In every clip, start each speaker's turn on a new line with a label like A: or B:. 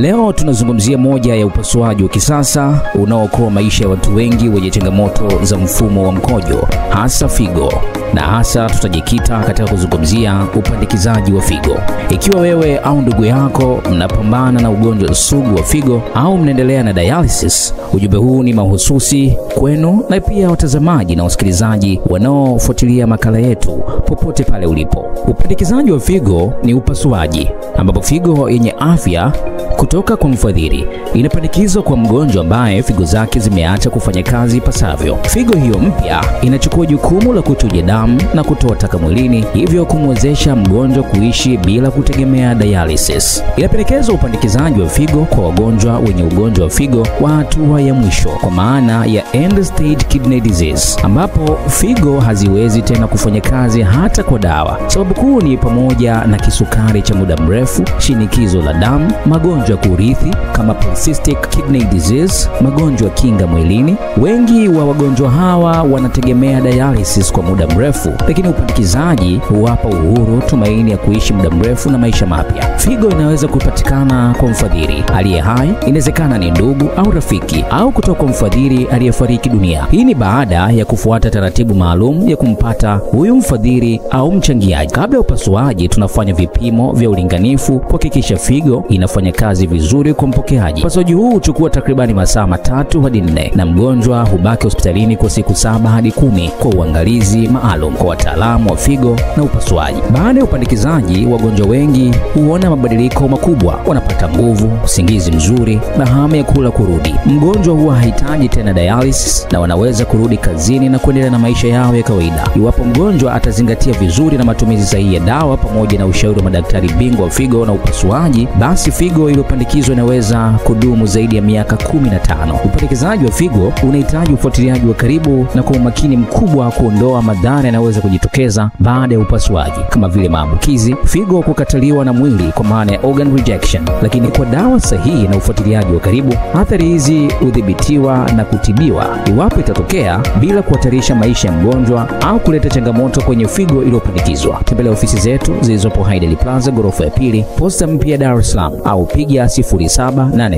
A: Leo tunazungumzia moja ya upasuaji wa kisasa unaookoa maisha ya watu wengi wenye changamoto za mfumo wa mkojo, hasa figo. Na hasa tutajikita katika kuzungumzia upandikizaji wa figo. Ikiwa wewe au ndugu yako mnapambana na ugonjwa sugu wa figo au mnaendelea na dialysis, ujumbe huu ni mahususi kwenu na pia watazamaji na wasikilizaji wanaofuatilia makala yetu popote pale ulipo. Upandikizaji wa figo ni upasuaji ambapo figo yenye afya kutoka kwa mfadhili inapandikizwa kwa mgonjwa ambaye figo zake zimeacha kufanya kazi ipasavyo. Figo hiyo mpya inachukua jukumu la kuchuja damu na kutoa taka mwilini, hivyo kumwezesha mgonjwa kuishi bila kutegemea dialysis. Inapendekezwa upandikizaji wa figo kwa wagonjwa wenye ugonjwa wa figo wa hatua ya mwisho, kwa maana ya end stage kidney disease, ambapo figo haziwezi tena kufanya kazi hata kwa dawa. Sababu kuu ni pamoja na kisukari cha muda mrefu, shinikizo la damu, magonjwa kurithi kama polycystic kidney disease, magonjwa kinga mwilini. Wengi wa wagonjwa hawa wanategemea dialysis kwa muda mrefu, lakini upandikizaji huwapa uhuru tumaini ya kuishi muda mrefu na maisha mapya. Figo inaweza kupatikana kwa mfadhili aliye hai, inawezekana ni ndugu au rafiki, au kutoka kwa mfadhili aliyefariki dunia. Hii ni baada ya kufuata taratibu maalum ya kumpata huyu mfadhili au mchangiaji. Kabla ya upasuaji tunafanya vipimo vya ulinganifu kuhakikisha figo inafanya kazi vizuri kwa mpokeaji. Upasuaji huu huchukua takribani masaa 3 hadi 4 na mgonjwa hubaki hospitalini kwa siku 7 hadi 10 kwa uangalizi maalum kwa wataalamu wa figo na upasuaji. Baada ya upandikizaji, wagonjwa wengi huona mabadiliko makubwa, wanapata nguvu, usingizi mzuri na hamu ya kula kurudi. Mgonjwa huwa hahitaji tena dialysis na wanaweza kurudi kazini na kuendelea na maisha yao ya kawaida. Iwapo mgonjwa atazingatia vizuri na matumizi sahihi ya dawa pamoja na ushauri wa madaktari bingwa wa figo na upasuaji, basi figo iliyopandikizwa inaweza kudumu zaidi ya miaka 15. Upandikizaji wa figo unahitaji ufuatiliaji wa karibu na kwa umakini mkubwa kuondoa madhara yanayoweza kujitokeza baada ya upasuaji, kama vile maambukizi, figo kukataliwa na mwili kwa maana ya organ rejection. Lakini kwa dawa sahihi na ufuatiliaji wa karibu, athari hizi hudhibitiwa na kutibiwa iwapo itatokea bila kuhatarisha maisha ya mgonjwa au kuleta changamoto kwenye figo iliyopandikizwa. Tembelea ofisi zetu zilizopo Haideli Plaza, ghorofa ya 2, Posta Mpya, Dar es Salaam, au piga 0786333464 na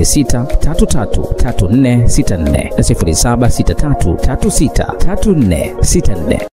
A: 0763363464.